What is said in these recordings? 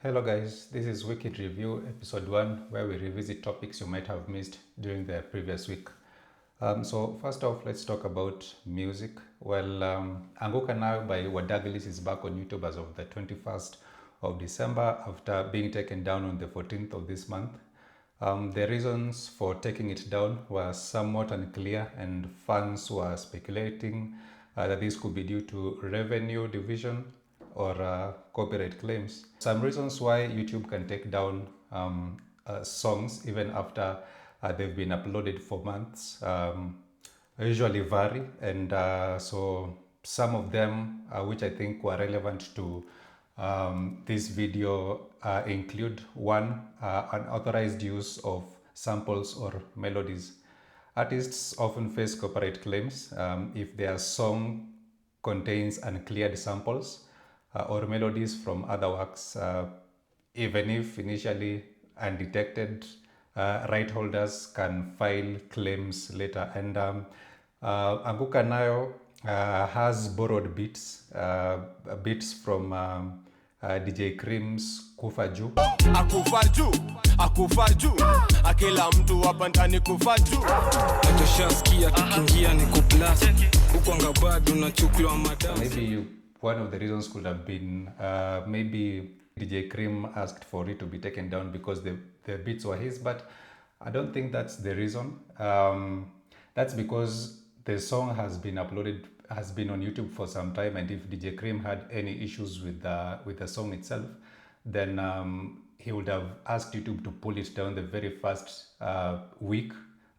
Hello guys, this is Wicked Review episode 1 where we revisit topics you might have missed during the previous week. So first off, let's talk about music. Anguka Nayo by Wadagliz is back on YouTube as of the 21st of December after being taken down on the 14th of this month. The reasons for taking it down were somewhat unclear, and fans were speculating that this could be due to revenue division or copyright claims. Some reasons why YouTube can take down songs even after they've been uploaded for months usually vary, and so some of them which I think were relevant to this video include one, unauthorized use of samples or melodies. Artists often face copyright claims if their song contains uncleared samples or melodies from other works, even if initially undetected. Right holders can file claims later, and Anguka Nayo has borrowed beats from DJ Cream's Kufa Juu. Akufa juu akila mtu hapa ndani kufa juu Atoshaskia tukiingia ni kublast huko ngabado na chukua madam. Maybe one of the reasons could have been maybe DJ Cream asked for it to be taken down because the beats were his, but I don't think that's the reason. That's because the song has been on YouTube for some time, and if DJ Cream had any issues with the song itself, then he would have asked YouTube to pull it down the very first week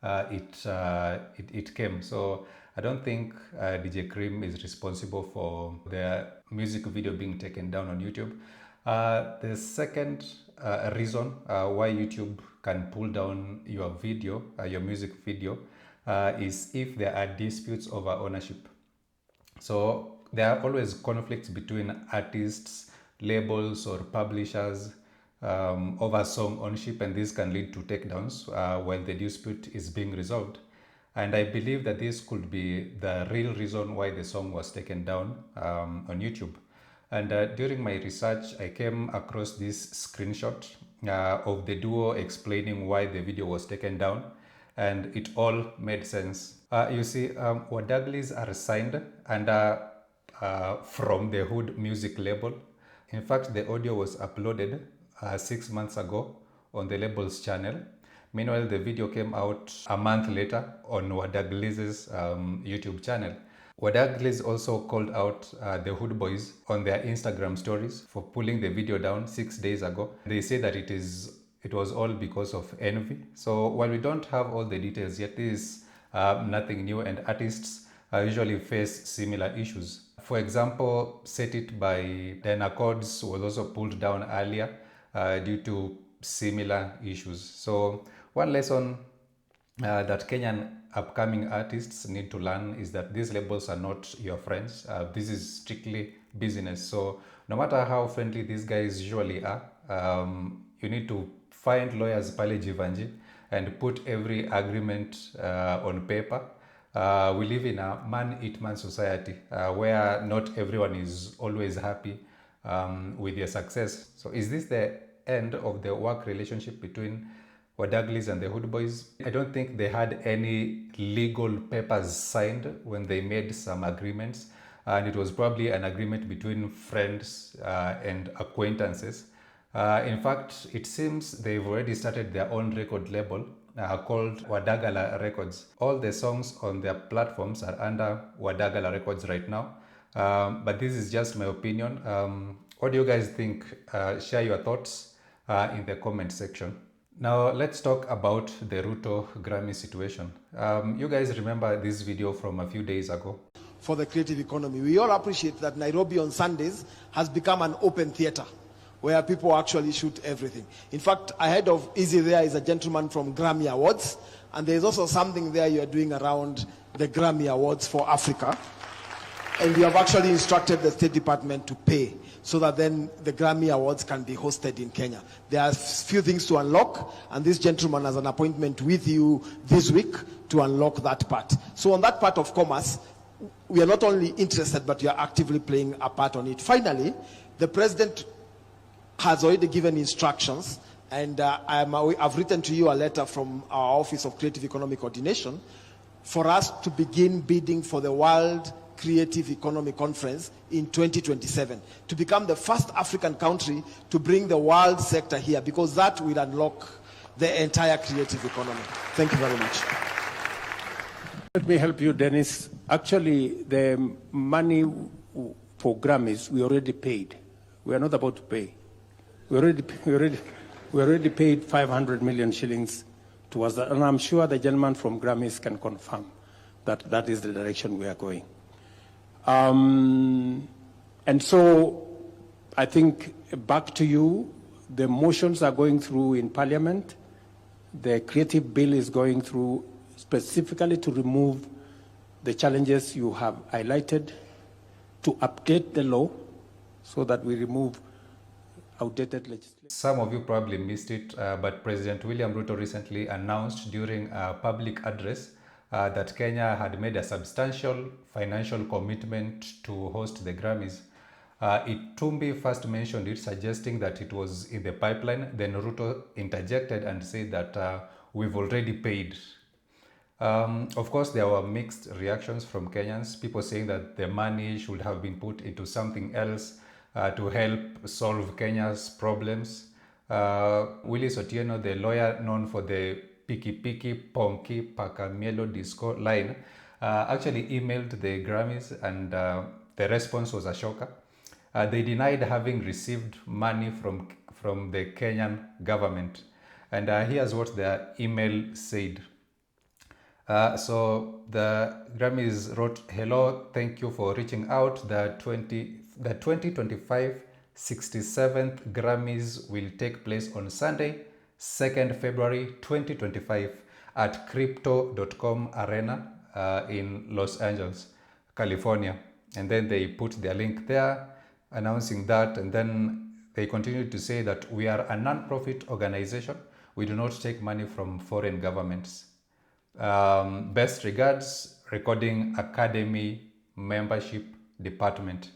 it came. So I don't think DJ Cream is responsible for the music video being taken down on YouTube. The second reason why YouTube can pull down your video, your music video, is if there are disputes over ownership. So there are always conflicts between artists, labels, or publishers over song ownership, and this can lead to takedowns while the dispute is being resolved. And I believe that this could be the real reason why the song was taken down on YouTube. And during my research, I came across this screenshot of the duo explaining why the video was taken down, and it all made sense. You see, Wadagliz are signed under From the Hood music label. In fact, the audio was uploaded 6 months ago on the label's channel. Meanwhile, the video came out a month later on Wadagliz's YouTube channel. Wadagliz also called out the Hood Boys on their Instagram stories for pulling the video down 6 days ago. They say that it was all because of envy. So while we don't have all the details yet, this is nothing new, and artists usually face similar issues. For example, Set It by Diana Codes was also pulled down earlier due to similar issues. So one lesson that Kenyan upcoming artists need to learn is that these labels are not your friends. This is strictly business. So no matter how friendly these guys usually are, you need to find lawyers pale Jivanji and put every agreement on paper. We live in a man-eat-man society where not everyone is always happy with their success. So is this the end of the work relationship between Wadagliz and the Hood Boys? I don't think they had any legal papers signed when they made some agreements, and it was probably an agreement between friends and acquaintances. In fact, it seems they've already started their own record label called Wadagala Records. All the songs on their platforms are under Wadagala Records right now, but this is just my opinion. What do you guys think? Share your thoughts in the comment section. Now let's talk about the Ruto Grammy situation. You guys remember this video from a few days ago? For the creative economy, we all appreciate that Nairobi on Sundays has become an open theater where people actually shoot everything. In fact, ahead of Easy there is a gentleman from Grammy Awards, and there's also something there you are doing around the Grammy Awards for Africa. And we have actually instructed the State Department to pay so that then the Grammy Awards can be hosted in Kenya. There are a few things to unlock, and this gentleman has an appointment with you this week to unlock that part. So on that part of commerce, we are not only interested, but we are actively playing a part on it. Finally, the president has already given instructions, and I've written to you a letter from our Office of Creative Economic Coordination for us to begin bidding for the World Creative Economy Conference in 2027 to become the first African country to bring the world sector here, because that will unlock the entire creative economy. Thank you very much. Let me help you, Dennis. Actually, the money for Grammys, we already paid. We are not about to pay. We already paid 500 million shillings towards that. And I'm sure the gentleman from Grammys can confirm that that is the direction we are going. And so I think back to you, the motions are going through in Parliament. The creative bill is going through specifically to remove the challenges you have highlighted, to update the law so that we remove outdated legislation. Some of you probably missed it, but President William Ruto recently announced during a public address that Kenya had made a substantial financial commitment to host the Grammys. Itumbi first mentioned it, suggesting that it was in the pipeline. Then Ruto interjected and said that we've already paid. Of course, there were mixed reactions from Kenyans, people saying that the money should have been put into something else to help solve Kenya's problems. Willis Otieno, the lawyer known for the Piki Piki Ponki Pakamielo disco line, actually emailed the Grammys, and the response was a shocker. They denied having received money from the Kenyan government. And here's what their email said. So the Grammys wrote, "Hello, thank you for reaching out. The 2025 67th Grammys will take place on Sunday, 2nd February 2025 at Crypto.com Arena in Los Angeles, California." And then they put their link there announcing that, and then they continued to say that we are a non-profit organization. We do not take money from foreign governments. Best regards, Recording Academy Membership Department.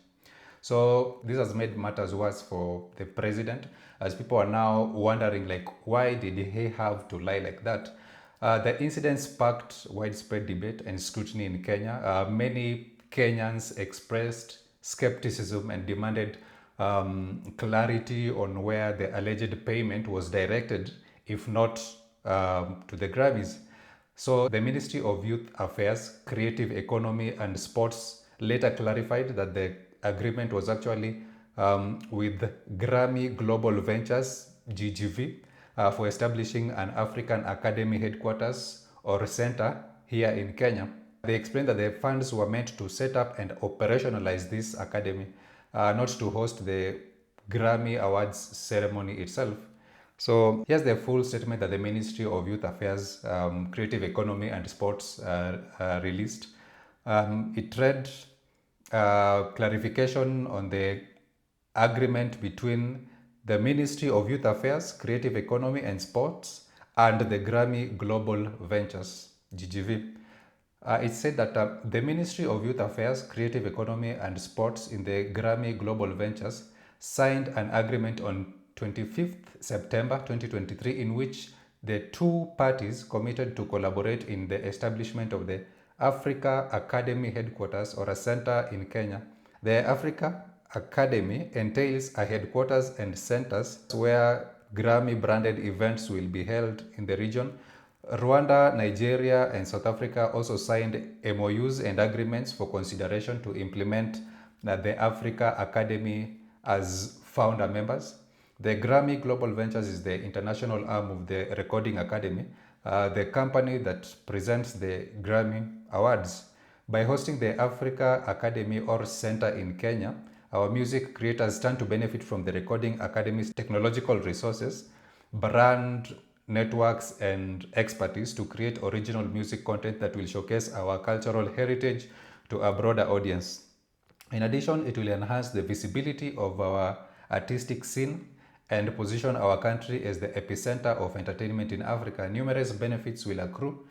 So this has made matters worse for the president, as people are now wondering, like, why did he have to lie like that? The incident sparked widespread debate and scrutiny in Kenya. Many Kenyans expressed skepticism and demanded clarity on where the alleged payment was directed, if not to the Grammys. So the Ministry of Youth Affairs, Creative Economy and Sports later clarified that the agreement was actually with Grammy Global Ventures, GGV, for establishing an African Academy headquarters or center here in Kenya. They explained that the funds were meant to set up and operationalize this academy, not to host the Grammy Awards ceremony itself. So here's the full statement that the Ministry of Youth Affairs, Creative Economy and Sports released. It read clarification on the agreement between the Ministry of Youth Affairs, Creative Economy and Sports and the Grammy Global Ventures, GGV. It said that the Ministry of Youth Affairs, Creative Economy and Sports in the Grammy Global Ventures signed an agreement on 25th September 2023 in which the two parties committed to collaborate in the establishment of the Africa Academy headquarters or a center in Kenya. The Africa Academy entails a headquarters and centers where Grammy branded events will be held in the region. Rwanda, Nigeria, and South Africa also signed MOUs and agreements for consideration to implement the Africa Academy as founder members. The Grammy Global Ventures is the international arm of the Recording Academy, the company that presents the Grammy Awards. By hosting the Africa Academy or Center in Kenya, our music creators stand to benefit from the Recording Academy's technological resources, brand networks, and expertise to create original music content that will showcase our cultural heritage to a broader audience. In addition, it will enhance the visibility of our artistic scene and position our country as the epicenter of entertainment in Africa. Numerous benefits will accrue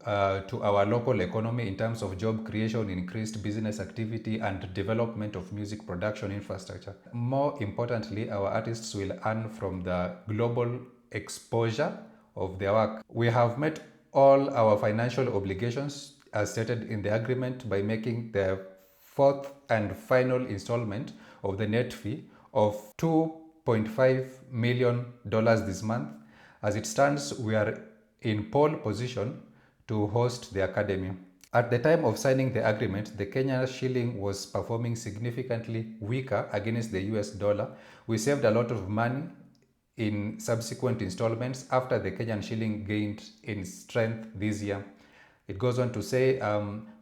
to our local economy in terms of job creation, increased business activity, and development of music production infrastructure. More importantly, our artists will earn from the global exposure of their work. We have met all our financial obligations as stated in the agreement by making the fourth and final installment of the net fee of $2.5 million this month. As it stands, we are in pole position to host the academy. At the time of signing the agreement, the Kenya shilling was performing significantly weaker against the US dollar. We saved a lot of money in subsequent installments after the Kenyan shilling gained in strength this year. It goes on to say,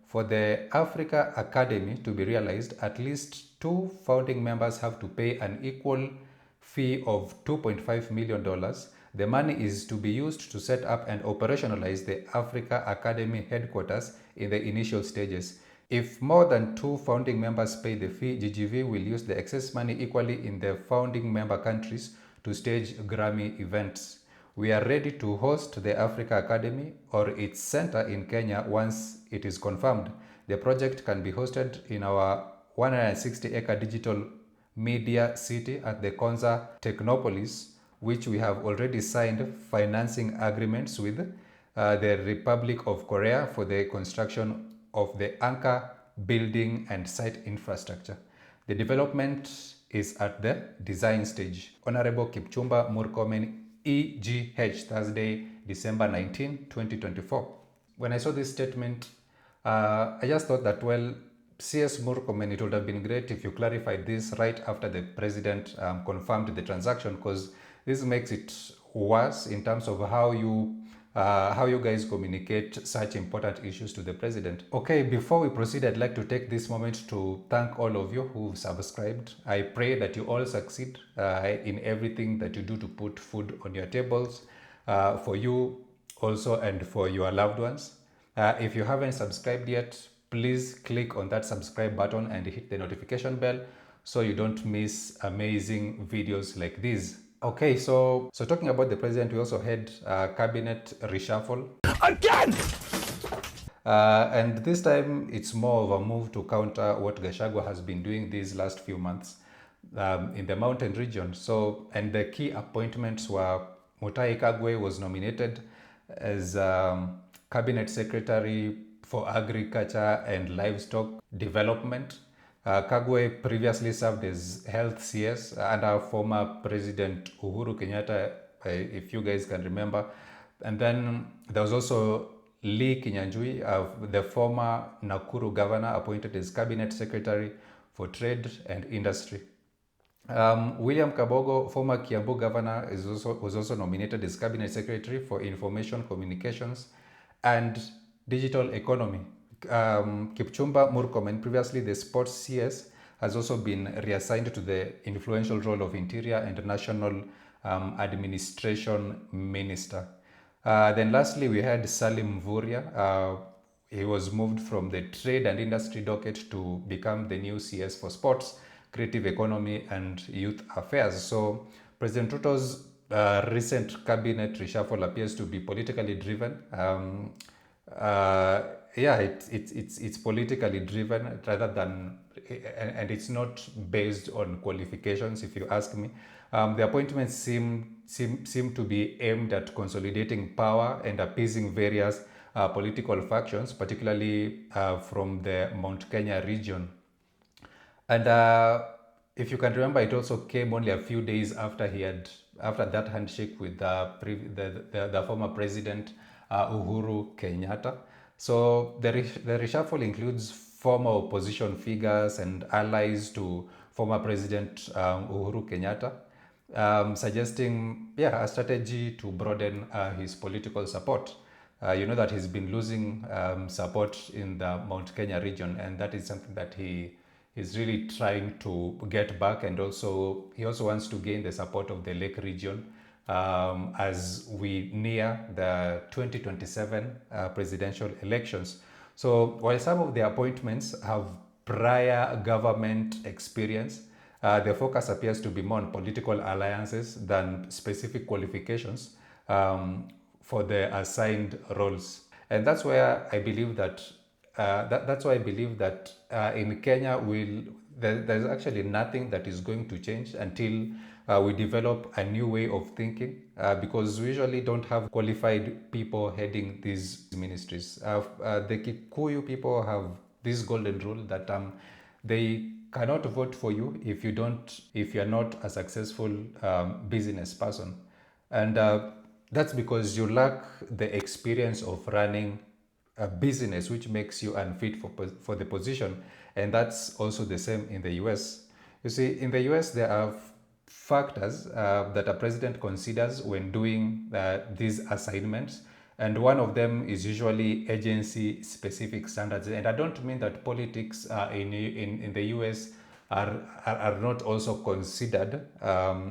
for the Africa Academy to be realized, at least 2 founding members have to pay an equal fee of $2.5 million. The money is to be used to set up and operationalize the Africa Academy headquarters in the initial stages. If more than 2 founding members pay the fee, GGV will use the excess money equally in the founding member countries to stage Grammy events. We are ready to host the Africa Academy or its center in Kenya once it is confirmed. The project can be hosted in our 160-acre digital media city at the Konza Technopolis, which we have already signed financing agreements with the Republic of Korea for the construction of the anchor building and site infrastructure. The development is at the design stage. Honorable Kipchumba Murkomen, EGH, Thursday, December 19, 2024. When I saw this statement, I just thought that, well, CS Murkomen, it would have been great if you clarified this right after the president confirmed the transaction, because this makes it worse in terms of how you guys communicate such important issues to the president. Okay, before we proceed, I'd like to take this moment to thank all of you who subscribed. I pray that you all succeed in everything that you do to put food on your tables, for you also and for your loved ones. If you haven't subscribed yet, please click on that subscribe button and hit the notification bell so you don't miss amazing videos like this. Okay, so talking about the president, we also had cabinet reshuffle. Again! And this time it's more of a move to counter what Gachagua has been doing these last few months in the mountain region. So, and the key appointments were Mutahi Kagwe was nominated as cabinet secretary for agriculture and livestock development. Kagwe previously served as health CS under former President Uhuru Kenyatta, if you guys can remember. And then there was also Lee Kinyanjui, the former Nakuru governor, appointed as cabinet secretary for trade and industry. William Kabogo, former Kiambu governor, was also nominated as cabinet secretary for information communications and digital economy. Kipchumba Murkomen, previously the sports CS, has also been reassigned to the influential role of Interior and National Administration Minister. Then lastly, we had Salim Mvurya. He was moved from the Trade and Industry docket to become the new CS for Sports, Creative Economy and Youth Affairs. So President Ruto's recent cabinet reshuffle appears to be politically driven. It's politically driven rather than, and it's not based on qualifications, if you ask me. The appointments seem to be aimed at consolidating power and appeasing various political factions, particularly from the Mount Kenya region. And if you can remember, it also came only a few days after that handshake with the former president Uhuru Kenyatta. So the reshuffle includes former opposition figures and allies to former President Uhuru Kenyatta, suggesting a strategy to broaden his political support. You know that he's been losing support in the Mount Kenya region, and that is something that he is really trying to get back, and he also wants to gain the support of the Lake region as we near the 2027 presidential elections. So while some of the appointments have prior government experience, the focus appears to be more on political alliances than specific qualifications for the assigned roles. And that's where I believe that that's why I believe that in Kenya there's actually nothing that is going to change until we develop a new way of thinking, because we usually don't have qualified people heading these ministries. The Kikuyu people have this golden rule that they cannot vote for you if you're not a successful business person, and that's because you lack the experience of running a business, which makes you unfit for the position. And that's also the same in the US. You see, in the US, there are factors that a president considers when doing these assignments. And one of them is usually agency-specific standards. And I don't mean that politics in the US are not also considered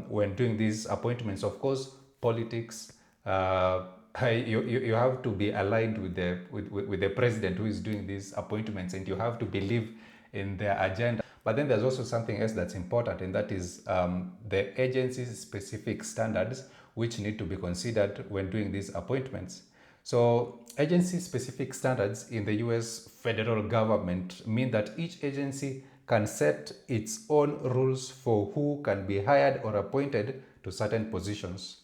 when doing these appointments. Of course, politics, you have to be aligned with the president who is doing these appointments, and you have to believe in their agenda. But then there's also something else that's important, and that is the agency's specific standards, which need to be considered when doing these appointments. So agency-specific standards in the US federal government mean that each agency can set its own rules for who can be hired or appointed to certain positions.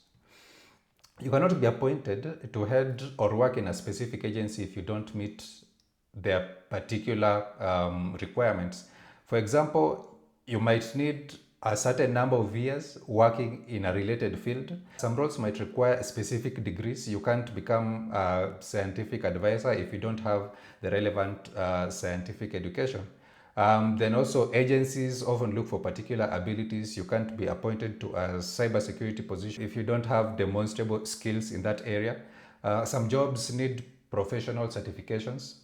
You cannot be appointed to head or work in a specific agency if you don't meet their particular requirements. For example, you might need a certain number of years working in a related field. Some roles might require specific degrees. You can't become a scientific advisor if you don't have the relevant scientific education. Then also agencies often look for particular abilities. You can't be appointed to a cybersecurity position if you don't have demonstrable skills in that area. Some jobs need professional certifications.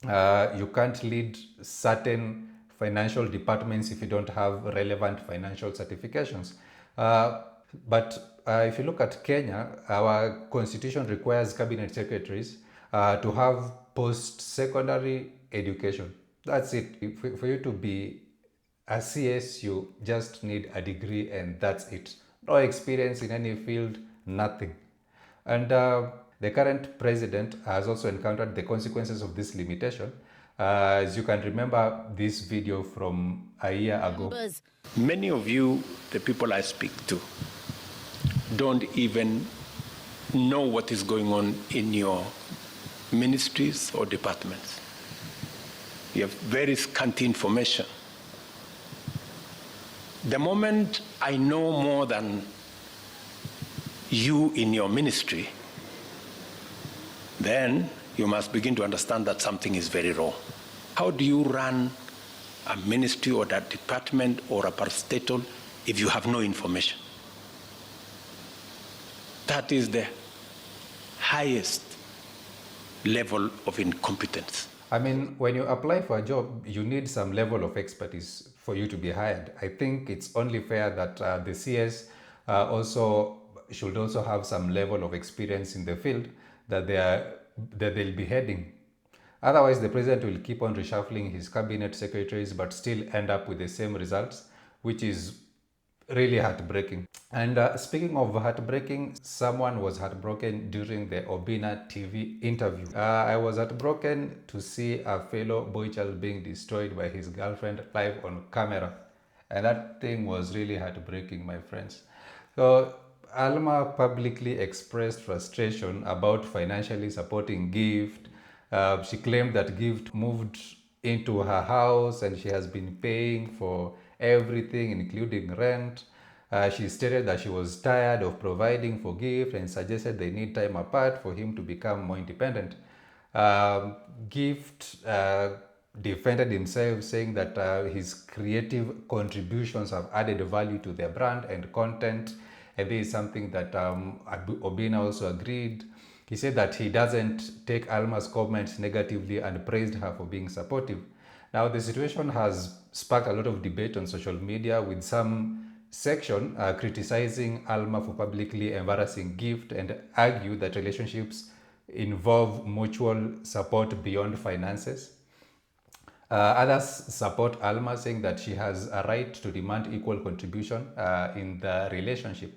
You can't lead certain financial departments if you don't have relevant financial certifications. But if you look at Kenya, our constitution requires cabinet secretaries to have post-secondary education. That's it. For you to be a CS, you just need a degree, and that's it. No experience in any field, nothing. And the current president has also encountered the consequences of this limitation. As you can remember this video from a year ago. Many of you, the people I speak to, don't even know what is going on in your ministries or departments. You have very scanty information. The moment I know more than you in your ministry, then you must begin to understand that something is very wrong. How do you run a ministry or a department or a parastatal if you have no information? That is the highest level of incompetence. I mean, when you apply for a job, you need some level of expertise for you to be hired. I think it's only fair that the CS should also have some level of experience in the field that they'll be heading. Otherwise, the president will keep on reshuffling his cabinet secretaries but still end up with the same results, which is really heartbreaking. And speaking of heartbreaking, someone was heartbroken during the Obina TV interview. I was heartbroken to see a fellow boy child being destroyed by his girlfriend live on camera. And that thing was really heartbreaking, my friends. So Alma publicly expressed frustration about financially supporting Gift. She claimed that Gift moved into her house and she has been paying for everything, including rent. She stated that she was tired of providing for Gift and suggested they need time apart for him to become more independent. Gift defended himself, saying that his creative contributions have added value to their brand and content, and this is something that Obina also agreed. He said that he doesn't take Alma's comments negatively and praised her for being supportive. Now, the situation has sparked a lot of debate on social media, with some section criticizing Alma for publicly embarrassing Gift and argue that relationships involve mutual support beyond finances. Others support Alma, saying that she has a right to demand equal contribution in the relationship.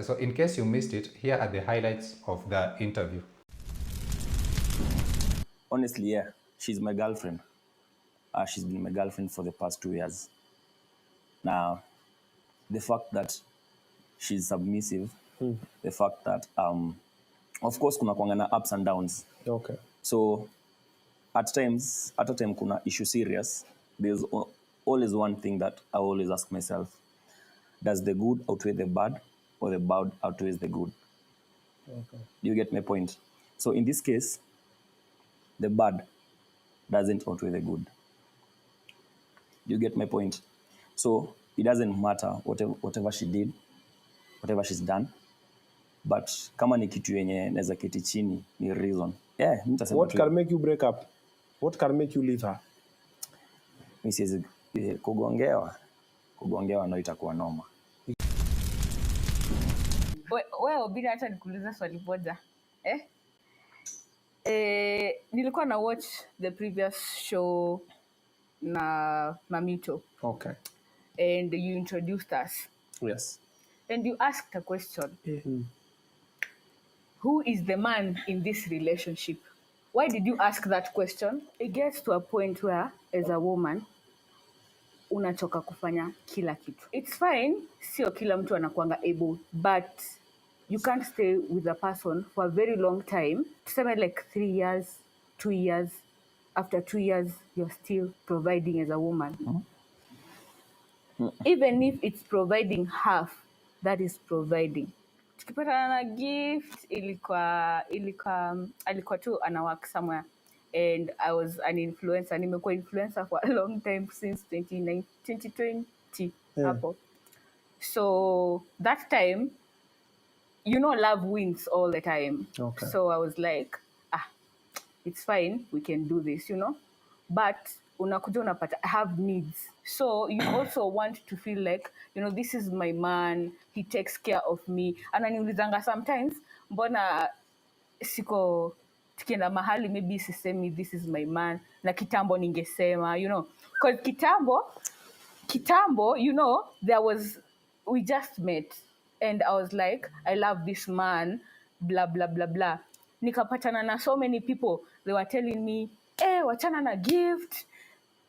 So in case you missed it, here are the highlights of the interview. honestly, yeah, she's my girlfriend. She's been my girlfriend for the past 2 years. Now, the fact that she's submissive, the fact that, of course, kuna kuanga na ups and downs. Okay. So, at a time kuna issue serious, there's always one thing that I always ask myself. Does the good outweigh the bad, or the bad outweighs the good? Okay. Do you get my point? So in this case, the bad doesn't outweigh the good. Do you get my point? So it doesn't matter whatever she did, whatever she's done, but kama ni kitu yenye naweza keti chini ni reason. Yeah, nitasema What can make you break up? What can make you leave her? Mrs. Kugongewa ndio itakuwa noma. Wewe bila hata nikuuliza swali moja. Nilikuwa na watch the previous show na Mamito. Okay. And you introduced us. Yes. And you asked a question. Mm-hmm. Who is the man in this relationship? Why did you ask that question? It gets to a point where, as a woman, unachoka kufanya kila kitu. It's fine, sio kila mtu anakuanga able, but you can't stay with a person for a very long time. Tuseme like 3 years, 2 years. After 2 years, you're still providing as a woman. Mm-hmm. Even if it's providing half, that is providing. Tukipatana na gift, alikuwa tu ana work somewhere. And I was an influencer. Nimekuwa influencer for a long time, since 2020 hapo. So that time, love wins all the time. Okay. So I was like, it's fine, we can do this, But unakuja unapata, I have needs. So you also want to feel like, this is my man, he takes care of me. Ananiulizanga sometimes, mbona siko tukienda mahali maybe sisemi this is my man, na kitambo ningesema, because kitambo, we just met and I was like, I love this man, blah blah blah blah. Nikapatana na so many people, they were telling me, wachana na gift.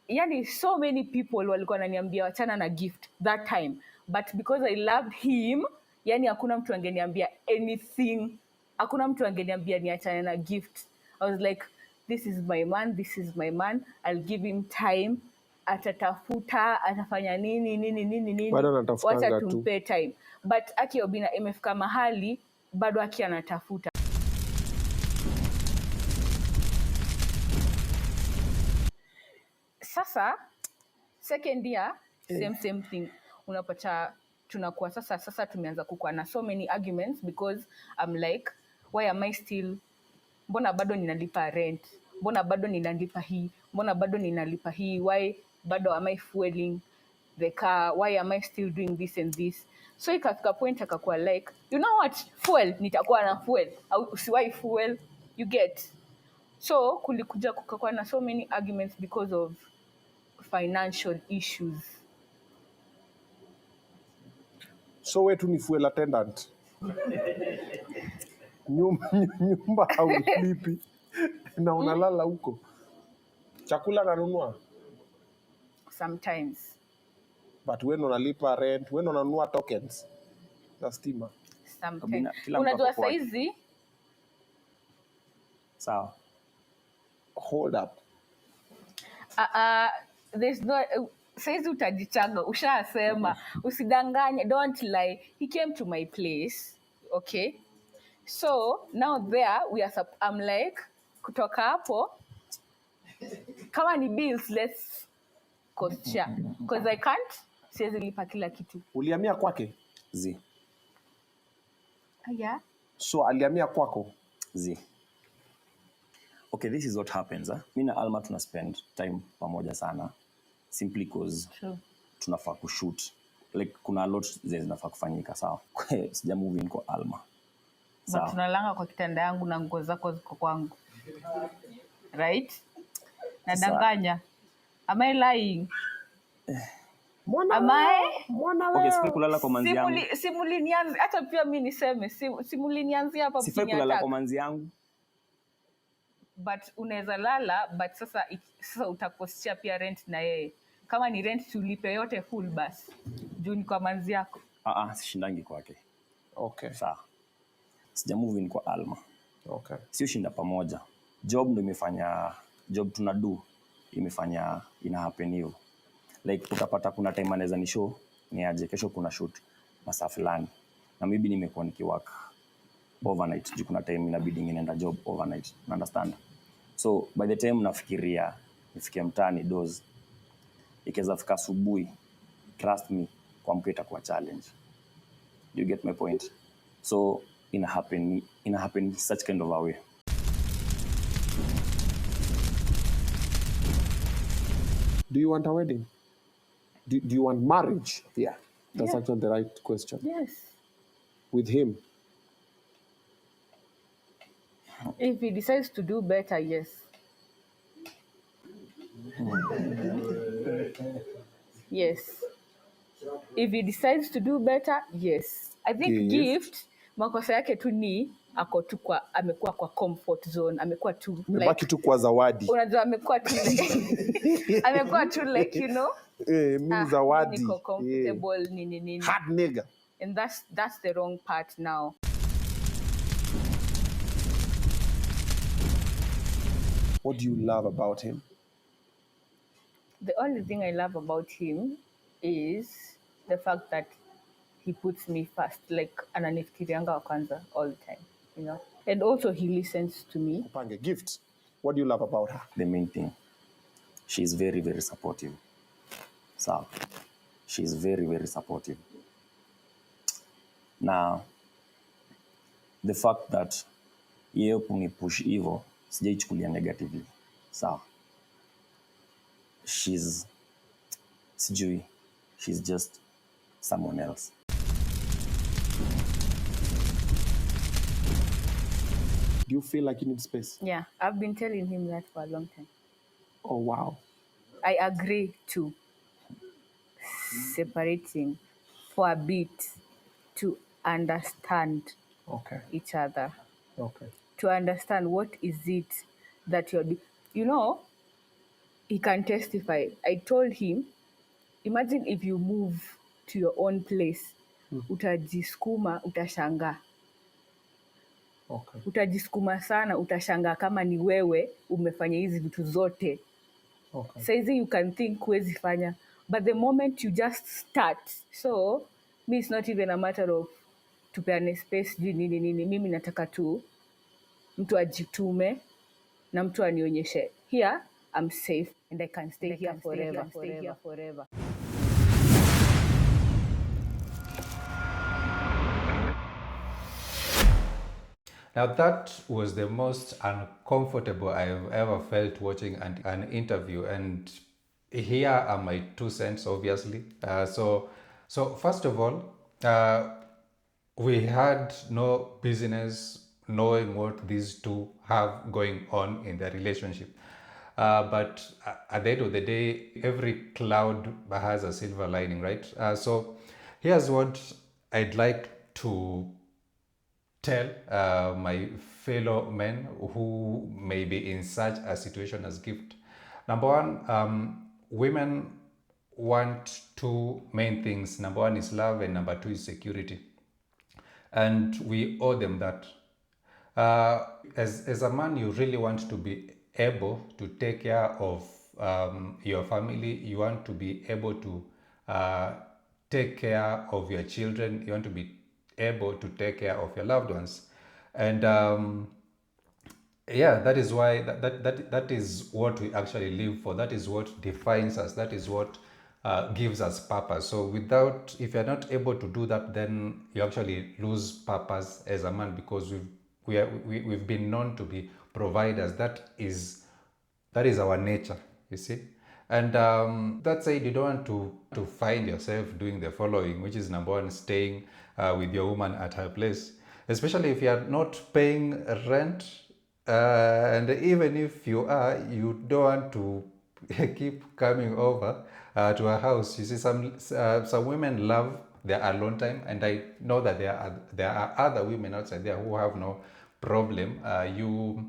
Yani so many people walikuwa wananiambia wachana na gift that time, but because I loved him, yani hakuna mtu angeniambia anything. Hakuna mtu angeniambia niachane na gift. I was like, this is my man, I'll give him time, atatafuta, atafanya nini, wacha tumpe time. But Aki Obina imefika mahali bado Aki anatafuta. Sasa second year same thing, unapata tunakuwa sasa tumeanza kukua na so many arguments, because I'm like, why am I still, mbona bado ninalipa rent, mbona bado ninalipa hii, mbona bado ninalipa hii, why bado am I fueling the car, why am I still doing this and this? So ikafika point akakuwa like, you know what, fuel nitakuwa na fuel, usiwai fuel, you get. So kulikuja kukakuwa na so many arguments because of financial issues. So wetu ni fuel attendant. Nyumba haulipi na unalala huko. Chakula nanunua sometimes. But wewe unalipa rent, wewe unanunua tokens za stima. Sometimes. Unajua saizi? Sawa. Hold up. There's no saizi utajichanga, ushasema, usidanganye, don't lie. He came to my place, okay? So now there I'm like, kutoka hapo, kama ni bills, let's cost share, because I can't siwezi lipa kila kitu. Ulihamia kwake? Zi. Yeah. So alihamia kwako? Zi. Okay, this is what happens. Mimi na Alma tuna spend time pamoja sana, simply because tunafaa kushoot. Like kuna a lot zinafaa kufanyika, sawa. Sija move in kwa Alma. But tunalanga kwa kitanda yangu na nguo zako ziko kwangu. Right? Nadanganya. Am I lying? Okay, sifai kulala kwa manzi yangu. Simuli nianzi, hata pia mimi niseme, simuli nianzi hapa sifai kulala kwa manzi yangu. but unaweza lala, but sasa utakostia pia rent na yeye. Kama ni rent tulipe yote full basi. Juu ni kwa manzi yako. Sishindangi kwake. Okay. Sawa. Sija move in kwa Alma. Okay. Sio shinda pamoja. Job ndo imefanya, job tunadu imefanya ina happen hiyo. Like utapata kuna time anaweza ni show ni aje kesho kuna shoot masaa fulani. Na maybe nimekuwa nikiwork overnight. Juu kuna time inabidi ninaenda job overnight. Understand? So by the time nafikiria nifikia mtaani doze ikiweza fika asubuhi, trust me, kwa mketa kwa challenge. You get my point? So ina happen such kind of a way. Do you want a wedding? Do you want marriage? Yeah. That's actually the right question. Yes. With him? If he decides to do better, yes. Yes. If he decides to do better, yes. I think Gift, makosa yake tu ni amekuwa kwa comfort zone, amekuwa tu Mebaki tu kwa zawadi. Unajua amekuwa tu amekuwa tu like, you know. Mimi zawadi. Niko comfortable nini. Hard nigga. And that's the wrong part now. What do you love about him? The only thing I love about him is the fact that he puts me first, like ananifikirianga wa kwanza all the time, you know. And also he listens to me. Upange Gift. What do you love about her? The main thing, she's very, very supportive. So, she's very, very supportive. Now, the fact that yeye kunipush hivyo sijaichukulia negatively. So, she's just someone else. Do you feel like you need space? Yeah, I've been telling him that for a long time. Oh, wow. I agree to separate him for a bit to understand each other. Okay. To understand what is it that you're doing. You know, he can testify. I told him, imagine if you move to your own place, utajiskuma, utashanga. Okay. Utajiskuma sana, utashanga kama ni wewe umefanya hizi vitu zote. Okay. Saizi you can think huwezi fanya, but the moment you just start, so me it's not even a matter of tupeane space nini. Mimi nataka tu mtu ajitume na mtu anionyeshe here I'm safe and I can stay here forever. Now that was the most uncomfortable I've ever felt watching an interview, and here are my 2 cents, obviously. So first of all, we had no business knowing what these two have going on in their relationship. But at the end of the day, every cloud has a silver lining, right? So here's what I'd like to tell my fellow men who may be in such a situation as Gift. Number one, women want 2 main things. Number 1 is love, and number 2 is security. And we owe them that. As a man, you really want to be able to take care of your family. You want to be able to take care of your children. You want to be able to take care of your loved ones. And that is why that is what we actually live for. That is what defines us. That is what gives us purpose. So if you're not able to do that, then you actually lose purpose as a man, because we've been known to be providers. That is our nature, you see. And that said, you don't want to find yourself doing the following, which is number 1, staying with your woman at her place, especially if you are not paying rent, and even if you are, you don't want to keep coming over to her house. You see, some women love their alone time, and I know that there are other women outside there who have no problem you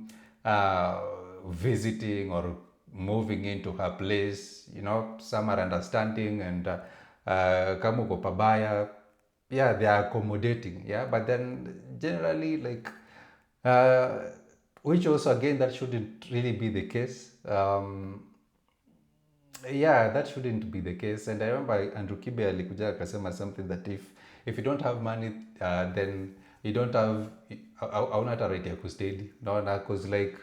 visiting or moving into her place, some are understanding, and kama uko pabaya, yeah, they are accommodating, yeah, but then generally, like, which also again, that shouldn't really be the case. Yeah, that shouldn't be the case. And I remember Andrew Kibe alikuja akasema something that if you don't have money, then you don't have, hauna hata right ya kustedi, naona, cause like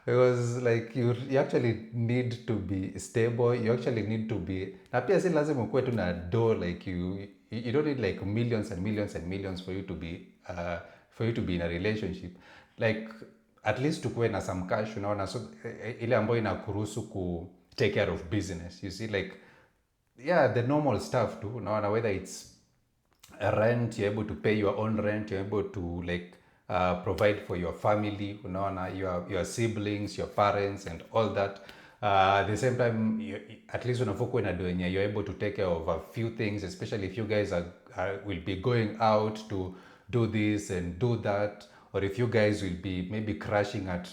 it was like you actually need to be stable, you actually need to be, na pia si lazima ukuwe tu na do, like you don't need like millions and millions and millions for you to be in a relationship, like at least tukuwe na some cash, unaona, so ile ambayo inakuruhusu ku take care of business, you see, like, yeah, the normal stuff too, unaona, whether it's rent, you're able to pay your own rent, you're able to like provide for your family, unaona, your siblings, your parents and all that. At the same time, at least unafokuwa na doenya, you're able to take care of a few things, especially if you guys will be going out to do this and do that, or if you guys will be maybe crashing at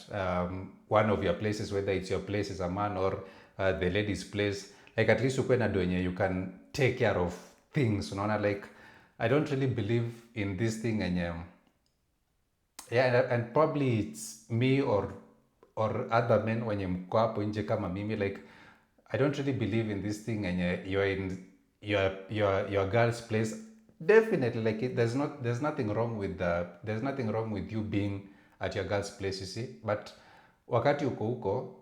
one of your places, whether it's your place as a man or the lady's place, like at least ukuwe na doenya, you can take care of things, unaona, like I don't really believe in this thing, and yeah, and probably it's me or other men wenye mko hapo nje kama mimi, like I don't really believe in this thing, and you're in your girl's place. Definitely, like there's nothing wrong with you being at your girl's place, you see, but wakati uko huko,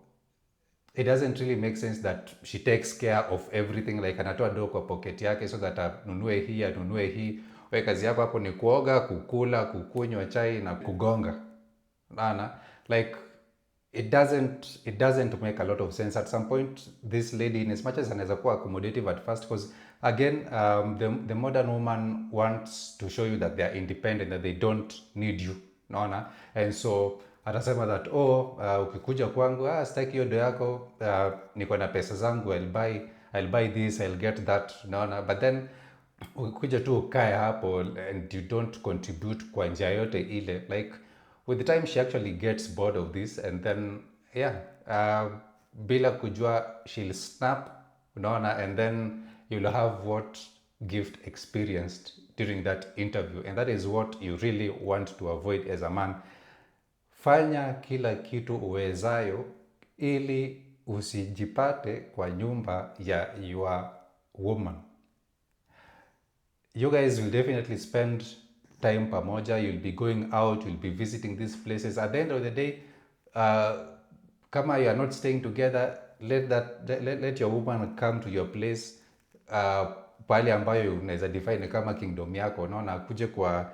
it doesn't really make sense that she takes care of everything, like anatoa do kwa pocket yake so that anunue hii. We kazi yako hapo ni kuoga, kukula, kukunywa chai na kugonga, nana, like it doesn't make a lot of sense. At some point, this lady, in as much as anaweza kuwa accommodative at first, because again, the modern woman wants to show you that they are independent, that they don't need you, naona, and so atasema that ukikuja kwangu, sitaki hiyo do yako, niko na pesa zangu, I'll buy this, I'll get that, naona, but then ukikuja tu ukae hapo and you don't contribute kwa njia yote ile, like with the time she actually gets bored of this, and then bila kujua she'll snap, unaona, and then you'll have what Gift experienced during that interview, and that is what you really want to avoid as a man. Fanya kila kitu uwezayo ili usijipate kwa nyumba ya your woman. You guys will definitely spend time pamoja, you'll be going out, you'll be visiting these places. At the end of the day, kama you are not staying together, let your woman come to your place, pale ambayo unaweza define kama kingdom yako, unaona, akuje kwa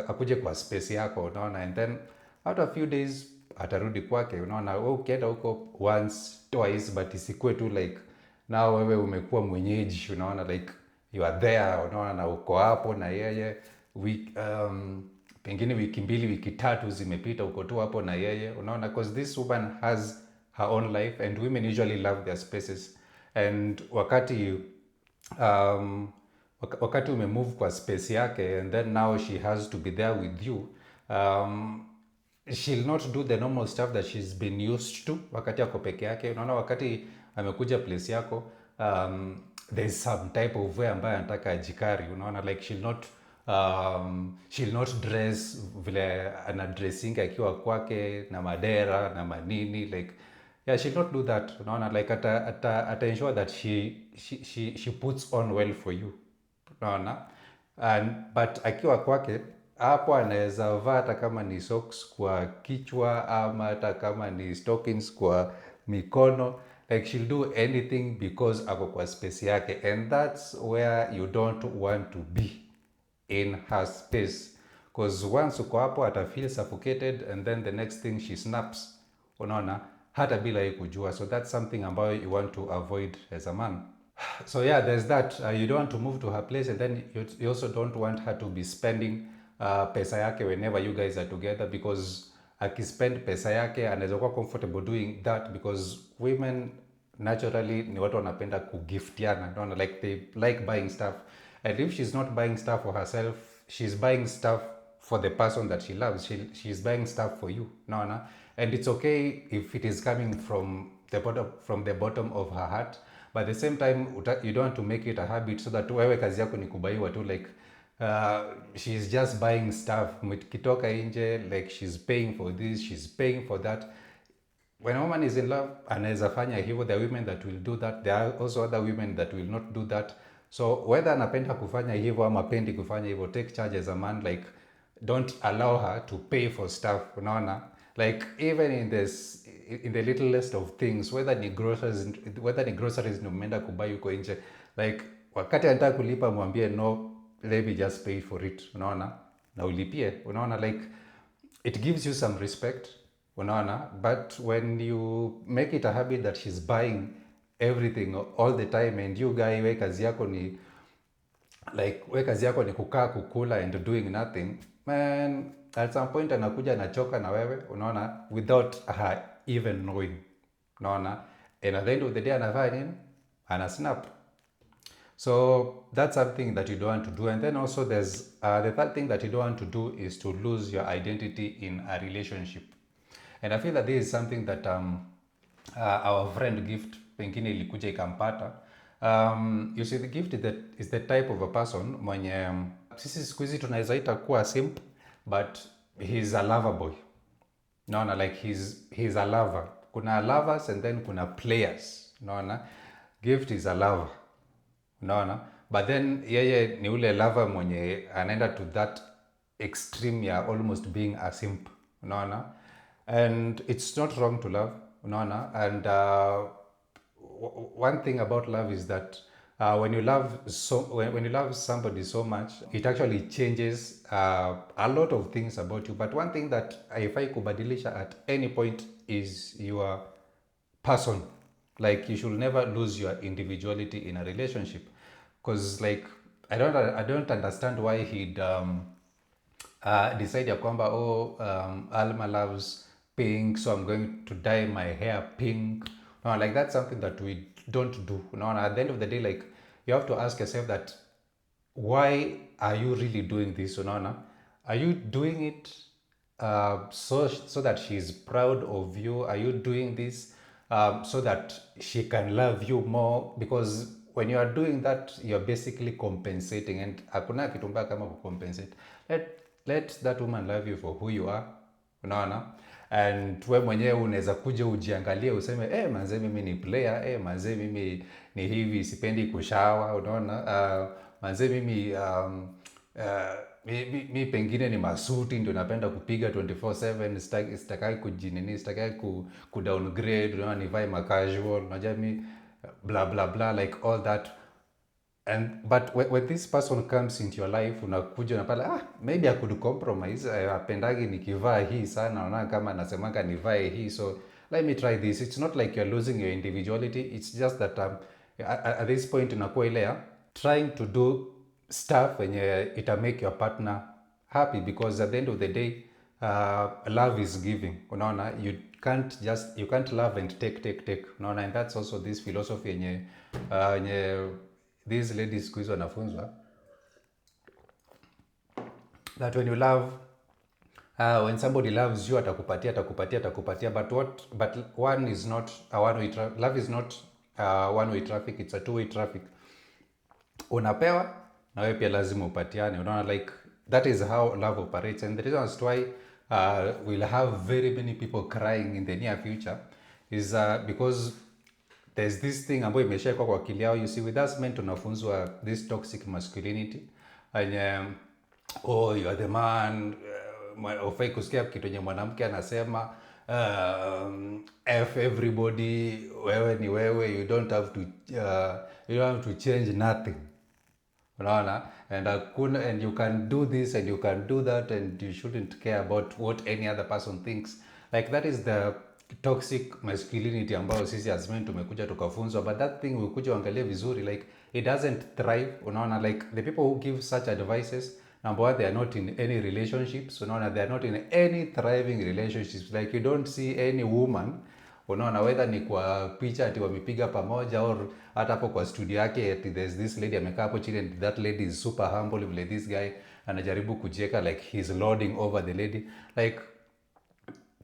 akuje kwa space yako, unaona, and then after a few days atarudi kwake, unaona, wewe ukienda huko once twice, but isikue tu like now wewe umekuwa mwenyeji, unaona, like you are there, unaona, na uko hapo na yeye, pengine wiki 2 wiki 3 zimepita, uko tu hapo na yeye, unaona, because this woman has her own life, and women usually love their spaces, and wakati umemove kwa space yake, and then now she has to be there with you, she'll not do the normal stuff that she's been used to wakati yako peke yake, unaona, wakati amekuja place yako, there's some type of way ambayo anataka ajikari, unaona, like she'll not dress vile ana dressing akiwa kwake na madera na manini, like yeah, she'll not do that, unaona, like ata ensure that she puts on well for you, unaona, but akiwa kwake hapo anaweza vaa hata kama ni socks kwa kichwa, ama hata kama ni stockings kwa mikono, like she'll do anything because ako kwa space yake, and that's where you don't want to be, in her space, because once uko hapo ata feel suffocated, and then the next thing she snaps, unaona, hata bila yeye kujua. So that's something ambayo you want to avoid as a man. So yeah, there's that. You don't want to move to her place, and then you also don't want her to be spending pesa yake whenever you guys are together, because akispend pesa yake anaweza kuwa comfortable doing that, because women naturally ni watu wanapenda kugiftiana, unaona, like they like buying stuff, and if she's not buying stuff for herself, she's buying stuff for the person that she loves. She's buying stuff for you, naona, and it's okay if it is coming from the bottom of her heart, but at the same time you don't want to make it a habit so that wewe kazi yako ni kubaiwa tu, like she's just buying stuff kitoka nje, like she's paying for this, she's paying for that. When a woman is in love, anaweza fanya hivyo. There are women that will do that, there are also other women that will not do that. So whether anapenda kufanya hivyo ama pendi kufanya hivyo, take charge as a man, like don't allow her to pay for stuff, unaona, like even in the littlest of things, whether ni groceries ni umeenda kubai uko nje, like wakati anataka kulipa mwambie no, let me just pay for it, unaona, na ulipie, unaona, like it gives you some respect, unaona. But when you make it a habit that she's buying everything all the time, and you guy we kazi yako ni kukaa kukula and doing nothing, man, at some point anakuja anachoka na wewe, unaona, without her even knowing, unaona, and at the end of the day anafanya nini? Ana snap. So that's something that you don't want to do. And then also there's the third thing that you don't want to do is to lose your identity in a relationship. And I feel that this is something that our friend Gift pengine ilikuja ikampata. You see, the Gift is the type of a person mwenye sisi siku hizi tunaweza ita kuwa simp, but he's a lover boy. Naona, like he's a lover. Kuna lovers and then kuna players. Naona, Gift is a lover. Naona, but then yeye ni ule lover mwenye anaenda to that extreme ya almost being a simp. Naona, and it's not wrong to love. Naona, and one thing about love is that when you love somebody so much, it actually changes a lot of things about you. But one thing that haifai kubadilisha at any point is your person. Like you should never lose your individuality in a relationship, because like I don't understand why he'd decide ya kwamba Alma loves pink, so I'm going to dye my hair pink. No, like that's something that we don't do. No, at the end of the day, like you have to ask yourself that why are you really doing this? No, are you doing it so that she's proud of you? Are you doing this so that she can love you more? Because when you are doing that, you're basically compensating, and hakuna kitu mbaya kama kucompensate. Let that woman love you for who you are, unaona, and we mwenyewe unaweza kuja ujiangalie useme manze mimi ni player, manze mimi ni hivi, sipendi kushawa, unaona, manze mimi mi pengine ni masuti ndio napenda kupiga 24/7, sitakai kujinini, sitakai ku downgrade, unaona, nivae ma casual, unajua mi blah blah blah, like all that. But when this person comes into your life, unakuja unapata maybe I could compromise, apendagi nikivaa hii sana, naona kama nasemanga nivae hii, so let me try this. It's not like you're losing your individuality, it's just that at this point unakuwa ile trying to do stuff wenye ita make your partner happy, because at the end of the day love is giving, unaona. You can't love and take, unaona. And that's also this philosophy yenye these ladies siku hizo wanafunzwa, that when you love, when somebody loves you atakupatia, but one is not a one-way traffic. Love is not a one-way traffic, it's a two-way traffic. Unapewa na wewe pia lazima upatiane, unaona, like that is how love operates. And the reason as to why we'll have very many people crying in the near future is because there's this thing ambayo imeshakwa kwa akili yao. You see, with us men tunafunzwa this toxic masculinity, and you are the man, ufai kusikia kitu yenye mwanamke anasema F everybody, wewe ni wewe, you don't have to change nothing, unaona, and you can do this and you can do that, and you shouldn't care about what any other person thinks. Like that is the toxic masculinity ambayo sisi as men tumekuja tukafunzwa. But that thing ukuja uangalie vizuri, like it doesn't thrive, unaona. Like the people who give such advices, number one, they are not in any relationships, unaona. They are not in any thriving relationships. Like you don't see any woman, unaona, whether ni kwa picha ati wamepiga pamoja, or hata hapo kwa studio yake ati there's this lady amekaa hapo chini and that lady is super humble, like this guy anajaribu kujieka like he's lording over the lady. Like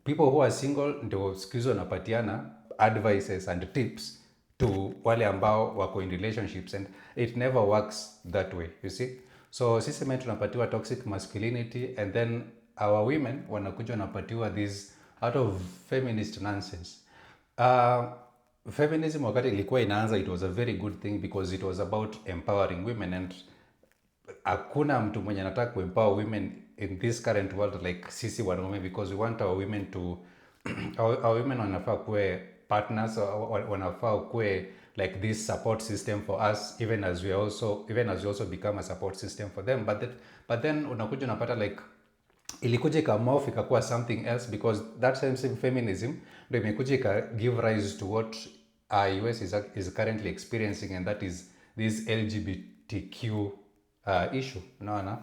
people who are single ndio siku hizo wanapatiana advices and tips to wale ambao wako in relationships, and it never works that way, you see. So sisi men tunapatiwa toxic masculinity, and then our women wanakuja wanapatiwa this out of feminist nonsense. Feminism wakati ilikuwa inaanza, it was a very good thing because it was about empowering women, and hakuna mtu mwenye anataka kuempower women in this current world like sisi wanaume, because we want our women to our women wanafaa kuwe partners, wanafaa kuwe like this support system for us, even as we also become a support system for them. But then unakuja unapata like ilikuja ikamorph ikakuwa something else, because that same feminism ndio imekuja ika give rise to what US is currently experiencing, and that is this LGBTQ issue, unaona.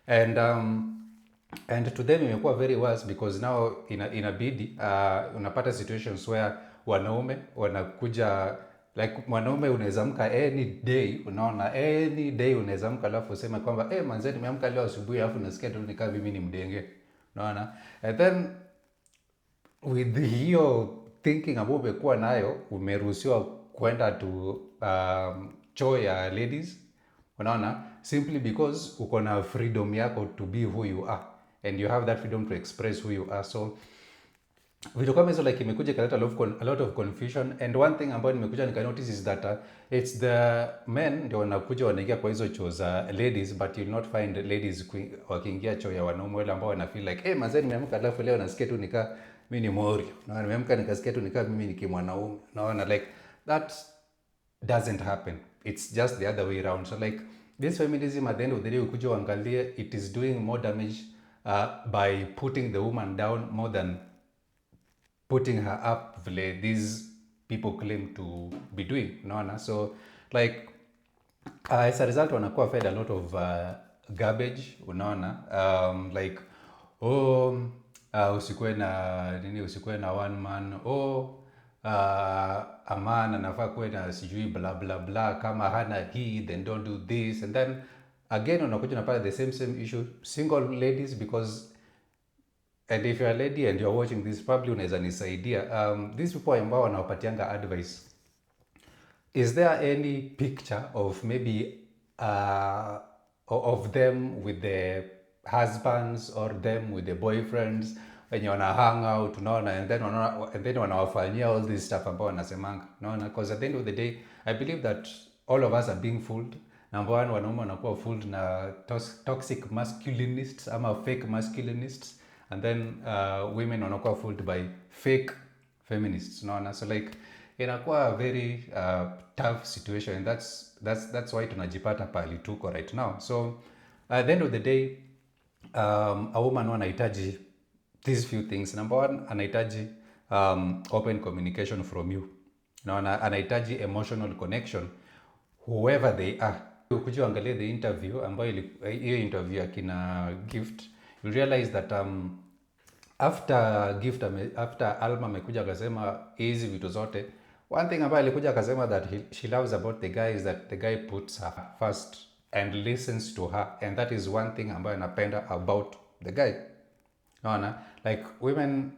And to them imekuwa very worse, because now inabidi unapata situations where wanaume wanakuja like mwanaume unaweza amka any day, unaona, any day unaweza amka alafu useme kwamba manze nimeamka leo asubuhi alafu nasikia tu nikaa mimi ni mdenge, unaona. And then with hiyo thinking ambayo umekuwa nayo, umeruhusiwa kwenda to choo ya ladies, unaona, simply because uko na freedom yako to be who you are, and you have that freedom to express who you are. So vitu kama hizo like imekuja ikaleta a lot of confusion, and one thing ambayo nimekuja nika notice is that it's the men ndio wanakuja wanaingia kwa hizo choo za ladies, but you'll not find ladies wakiingia choo ya wanaume, wale ambao wana feel like mazee nimeamka alafu leo nasikia tu nika mimi ni mori, na nimeamka nikasikia tu nika mimi ni kimwanaume, naona like that doesn't happen. It's just the other way around. So like this feminism at the end of the day ukuja uangalie, it is doing more damage by putting the woman down more than putting her up vile these people claim to be doing, unaona. So like as a result wanakuwa fed a lot of garbage, unaona. Like usikuwe na one man, a man anafaa kuwe na sijui bla bla bla, kama hana hii then don't do this. And then again unakuja unapata the same issue, single ladies, because and if you're a lady and you're watching this, probably unaweza nisaidia, these people ambao wanawapatianga advice, is there any picture of maybe of them with the husbands or them with the boyfriends wenye wana hang out, unaona, and then wanawafanyia all this stuff ambao wanasemanga, unaona. Because at the end of the day I believe that all of us are being fooled. Number one, wanaume wanakuwa fooled na toxic masculinists ama fake masculinists, and then women wanakuwa fooled by fake feminists, unaona. So like inakuwa a very tough situation, and that's why tunajipata pali tuko right now. So at the end of the day a woman anahitaji these few things. Number one, anahitaji open communication from you, unaona. Anahitaji emotional connection whoever they are. Ukija angalia the interview ambayo hiyo interview akina Gift, you realize that after Alma amekuja akasema hizi vitu zote, one thing ambayo alikuja akasema that she loves about the guy is that the guy puts her first and listens to her, and that is one thing ambayo anapenda about the guy, unaona. Like women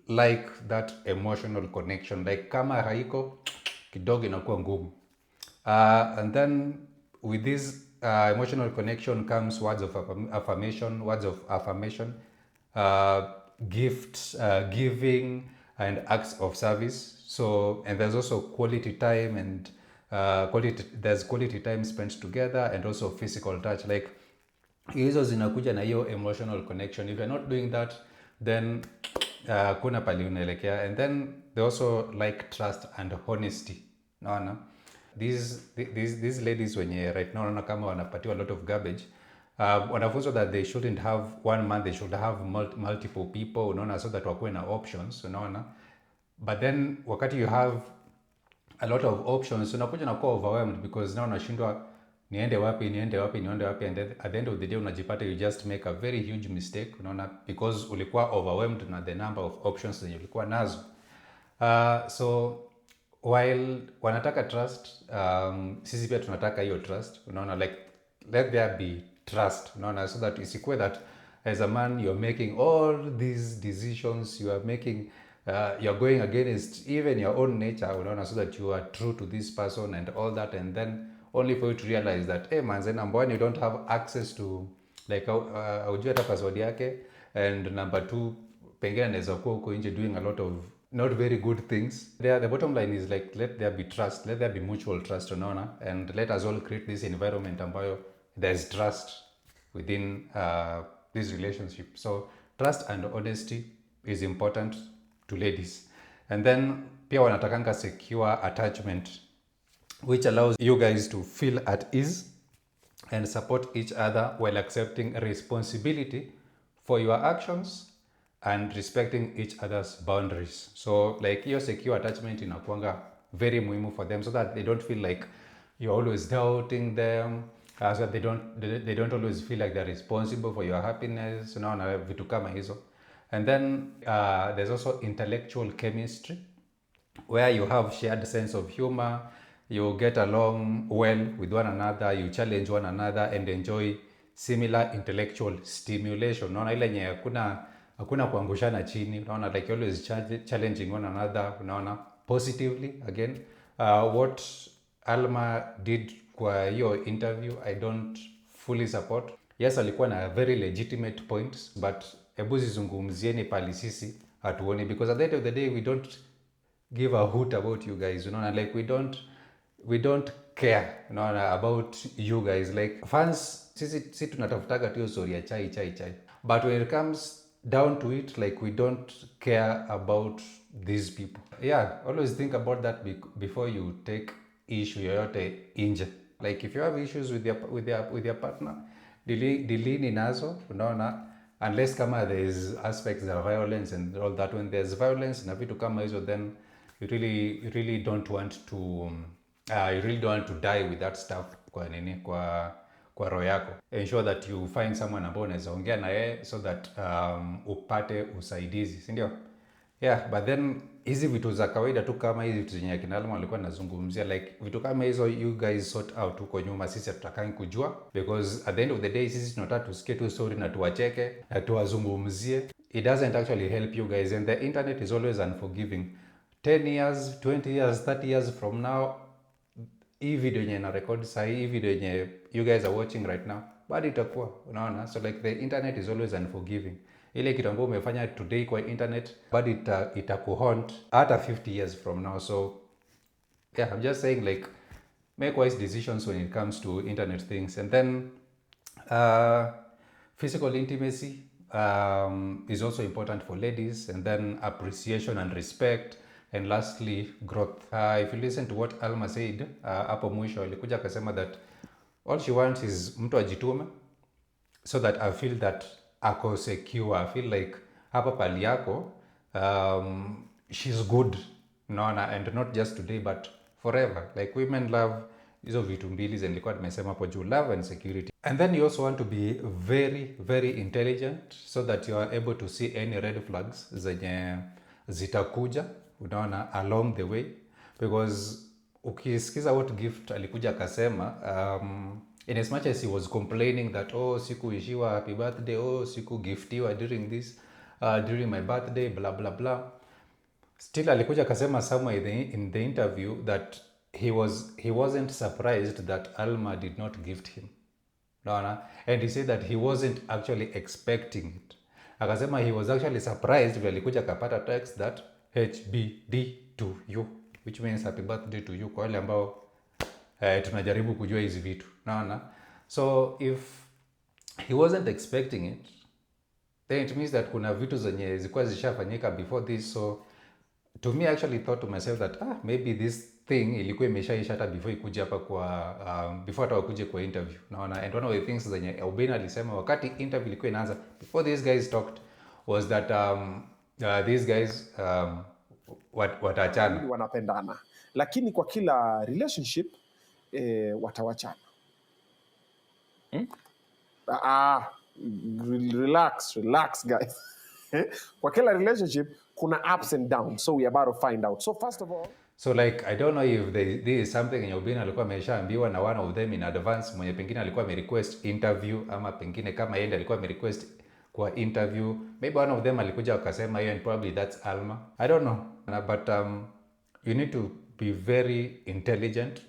like that emotional connection, like kama haiko kidogo inakuwa ngumu. And then with this emotional connection comes words of affirmation, gifts, giving, and acts of service. So, and there's also quality time, and there's quality time spent together, and also physical touch. Like hizo zinakuja na hiyo emotional connection. If you're not doing that, then kuna pali unaelekea. And then they also like trust and honesty, naona. These ladies wenye right now naona kama wanapatiwa a lot of garbage, wanafunzwa that they shouldn't have one man, they should have multiple people, unaona, so that wakuwe na options, unaona. But then wakati you have a lot of options, unakuja na kuwa overwhelmed, because now unashindwa niende wapi, and then at the end of the day unajipata you just make a very huge mistake, unaona, because ulikuwa overwhelmed na the number of options zenye ulikuwa nazo. So while wanataka trust, sisi pia tunataka hiyo trust, unaona. Like let there be trust, unaona, so that isikuwe that as a man you're making all these decisions, you are making you're going against even your own nature, unaona, so that you are true to this person and all that, and then only for you to realize that hey man, number one, you don't have access to like aujui hata password yake, and number two, pengine anaweza kuwa huko nje doing a lot of not very good things. The bottom line is like, let there be trust, let there be mutual trust, unaona, and let us all create this environment ambayo there's trust within this relationship. So trust and honesty is important to ladies. And then pia wanatakanga secure attachment, which allows you guys to feel at ease and support each other while accepting responsibility for your actions and respecting each other's boundaries. So like your secure attachment inakuanga very muhimu for them, so that they don't feel like you're always doubting them, so that they don't always feel like they're responsible for your happiness, na vitu kama hizo. And then there's also intellectual chemistry, where you have shared sense of humor, you get along well with one another, you challenge one another and enjoy similar intellectual stimulation. Unaona ile yenye hakuna kuangushana chini, unaona, like always challenging one another, unaona, positively. Again, what Alma did kwa hiyo interview, I don't fully support. Yes, alikuwa na very legitimate points, but hebu zizungumzieni pali sisi hatuoni, because at the end of the day we don't give a hoot about you guys, unaona, like we don't care, unaona, about you guys. Like fans sisi tunatafutaga tu story ya chai, but when it comes down to it, like we don't care about these people. Yeah, always think about that before you take issue yoyote inje. Like if you have issues with your partner, dilini nazo, unaona, unless kama there's aspects of violence and all that. When there's violence na vitu kama hizo, then you really don't want to die with that stuff kwa roho yako. Ensure that you find someone ambao unaweza ongea na yeye, so that upate usaidizi, si ndio? Yeah, but then hizi vitu za kawaida tu kama hizi vitu zenye kina Alma alikuwa anazungumzia, like vitu kama hizo you guys sort out huko nyuma, sisi hatutakangi kujua, because at the end of the day sisi tunataka tusikie tu story na tuwacheke na tuwazungumzie. It doesn't actually help you guys, and the internet is always unforgiving. 10 years, 20 years, 30 years from now, hii video yenye na record sahi, hii video yenye you guys are watching right now, bado itakuwa, unaona. So like the internet is always unforgiving. Ile kitu ambayo umefanya today kwa internet, bado itakuhaunt hata 50 years from now. So yeah, I'm just saying, like, make wise decisions when it comes to internet things. And then physical intimacy is also important for ladies, and then appreciation and respect, and lastly growth. If you listen to what Alma said hapo mwisho, alikuja akasema that all she wants is mtu ajitume, so that I feel that ako secure, I feel like hapa pali yako she's good, unaona, and not just today but forever. Like women love hizo vitu mbili zilikuwa nimesema hapo juu, love and security. And then you also want to be very very intelligent, so that you are able to see any red flags zenye zitakuja, unaona, along the way. Because ukisikiza what Gift alikuja akasema, in as much as he was complaining that sikuishiwa happy birthday, siku giftiwa during this during my birthday, blah blah blah, still alikuja akasema somewhere in the interview that he wasn't surprised that Alma did not gift him, unaona, and he said that he wasn't actually expecting it. Akasema he was actually surprised when alikuja akapata text that HBD to you, which means happy birthday to you, kwa wale ambao tunajaribu kujua hizi vitu, unaona. So if he wasn't expecting it, then it means that kuna vitu zenye zilikuwa zishafanyika before this. So to me, I actually thought to myself that maybe this thing ilikuwa imeshaisha hata before ikuje hapa kwa before hata wakuje kwa interview, unaona. And one of the things zenye Aubin alisema wakati interview ilikuwa inaanza, before these guys talked, was that these guys watachana, wanapendana, lakini kwa kila relationship watawachana. Relax guys. Kwa kila relationship kuna ups and downs, so we are about to find out. So first of all, So like I don't know if this is something yenye Obina alikuwa ameshaambiwa na one of them in advance, mwenye pengine alikuwa amerequest interview, ama pengine kama yeye alikuwa amerequest kwa interview, maybe one of them alikuja akasema hiyo, and probably that's Alma, I don't know. But you need to be very intelligent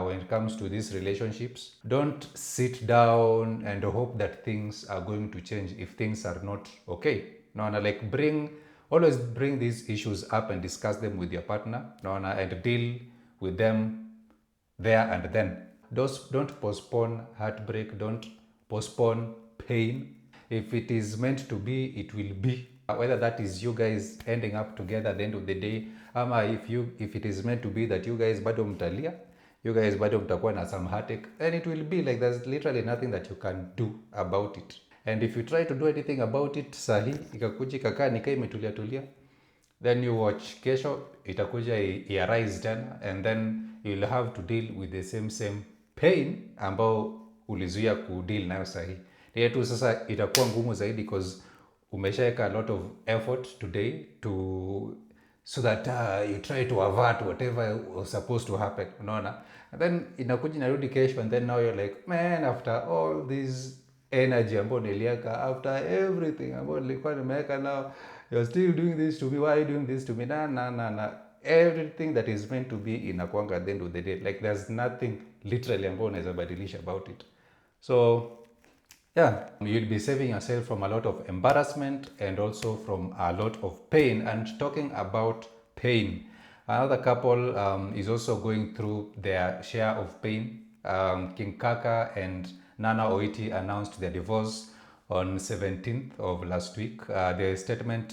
when it comes to these relationships. Don't sit down and hope that things are going to change if things are not okay. No, like always bring these issues up and discuss them with your partner, and deal with them there and then. Don't postpone heartbreak, don't postpone pain. If it is meant to be, it will be. Whether that is you guys ending up together at the end of the day, ama if it is meant to be that you guys bado mtalia, you guys bado mtakuwa na some heartache, and it will be like there's literally nothing that you can do about it. And if you try to do anything about it sahi, ikakuja ikakaa nikaa imetulia, then you watch kesho itakuja arise tena, and then you'll have to deal with the same pain ambao ulizuia kudeal nayo sahi. Yetu sasa itakuwa ngumu zaidi because umeshaweka a lot of effort today so that you try to avert whatever was supposed to happen, unaona. And then inakuja inarudi kesho, and then now you're like, man, after all this energy ambayo niliweka, after everything ambayo nilikuwa nimeweka, now you're still doing this to me. Why are you doing this to me? Na everything that is meant to be inakuanga at the end of the day, like there's nothing literally ambayo unaweza badilisha about it. So yeah, you'll be saving yourself from a lot of embarrassment and also from a lot of pain. And talking about pain, another couple is also going through their share of pain. King Kaka and Nana Oiti announced their divorce on 17th of last week. The statement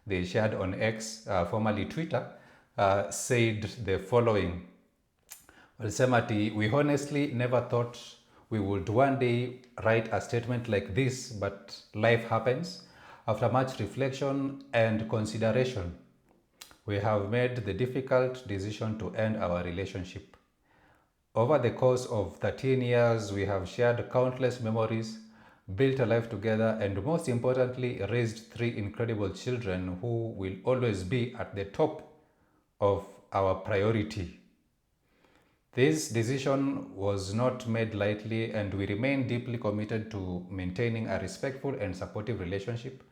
they shared on X, formerly Twitter, said the following. We honestly never thought we would one day write a statement like this, but life happens. After much reflection and consideration, we have made the difficult decision to end our relationship. Over the course of 13 years, we have shared countless memories, built a life together, and most importantly, raised 3 incredible children who will always be at the top of our priority. This decision was not made lightly, and we remain deeply committed to maintaining a respectful and supportive relationship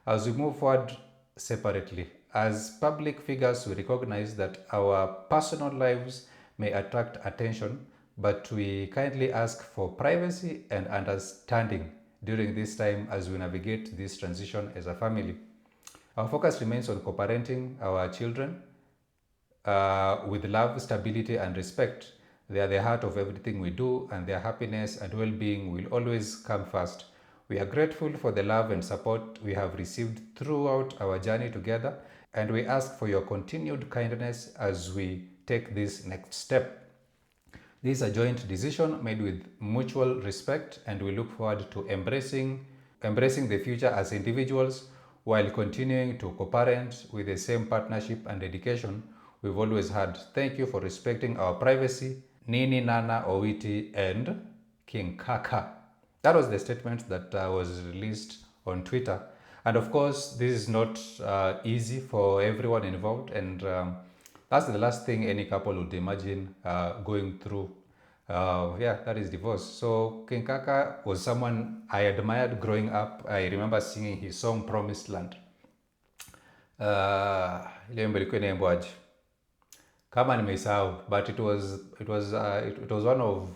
as we move forward separately. As public figures, we recognize that our personal lives may attract attention, but we kindly ask for privacy and understanding during this time as we navigate this transition as a family. Our focus remains on co-parenting our children with love, stability, and respect. They are the heart of everything we do, and their happiness and well-being will always come first. We are grateful for the love and support we have received throughout our journey together, and we ask for your continued kindness as we take this next step. This is a joint decision made with mutual respect, and we look forward to embracing the future as individuals while continuing to co-parent with the same partnership and dedication we've always had. Thank you for respecting our privacy, Nini, Nana, Owiti, and King Kaka. That was the statement that was released on Twitter. And of course, this is not easy for everyone involved, and that's the last thing any couple would imagine going through. That is divorce. So King Kaka was someone I admired growing up. I remember singing his song Promised Land. Ile wimbo ilikuwa inaimbaje? Kama nimeisahau, but it was one of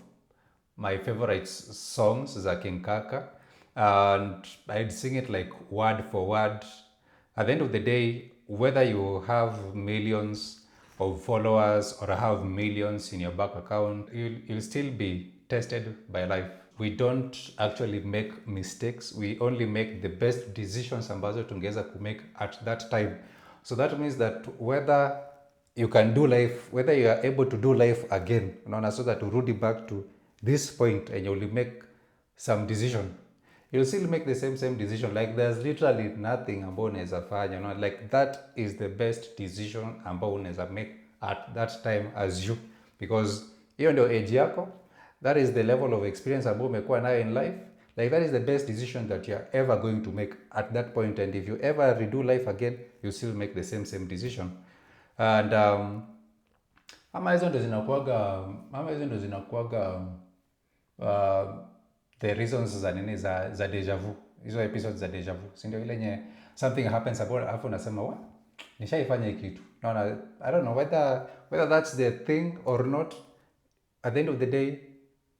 my favorite songs za King Kaka, and I'd sing it like word for word. At the end of the day, whether you have millions of followers or have millions in your bank account, you'll still be tested by life. We don't actually make mistakes. We only make the best decisions ambazo tungeweza kumake at that time. So that means that whether you can do life, whether you are able to do life again, so that urudi back to this point and you'll make some decision, you'll still make the same decision. Like there's literally nothing ambao unaweza fanya, like that is the best decision ambao unaweza make at that time as you, because hiyo ndio age yako, that is the level of experience ambao umekuwa nayo in life. Like that is the best decision that you're ever going to make at that point, and if you ever redo life again, you still make the same decision. And ama hizo ndo zinakuaga uh, the reasons za nini za deja vu, hizo episodes za deja vu, si ndio? Ile yenye something happens about afu unasema wa nishaifanya hii kitu. Naona I don't know whether that's the thing or not. At the end of the day,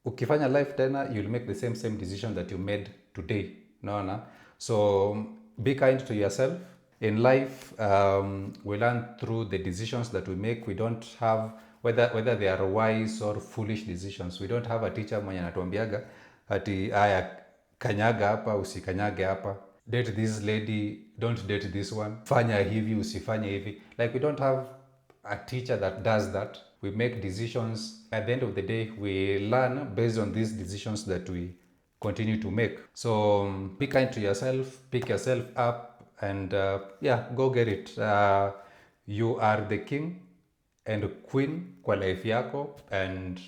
ukifanya life tena, you'll make the same decision that you made today. Naona, so be kind to yourself. In life, we learn through the decisions that we make. We don't have, whether they are wise or foolish decisions, we don't have a teacher mwenye anatuambiaga ati aya kanyaga hapa usikanyage hapa, date this lady, don't date this one, fanya hivi usifanye hivi. Like, we don't have a teacher that does that. We make decisions. At the end of the day, we learn based on these decisions that we continue to make. So be kind to yourself, pick yourself up, and go get it. You are the king and queen kwa life yako, and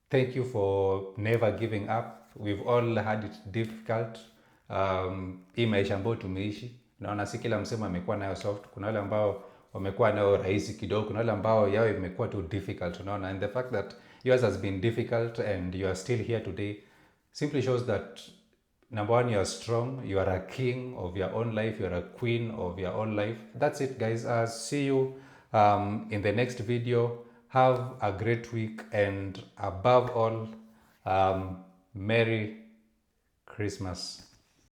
thank you for never giving up. We've all had it difficult. Hii maisha ambayo tumeishi, naona si kila msemo amekuwa nayo soft. Kuna wale ambao wamekuwa nayo rahisi kidogo, kuna wale ambao yao imekuwa too difficult, unaona. And the fact that yours has been difficult and you are still here today simply shows that, number one, you are strong, you are a king of your own life, you are a queen of your own life. That's it, guys. See you in the next video. Have a great week, and above all, Merry Christmas.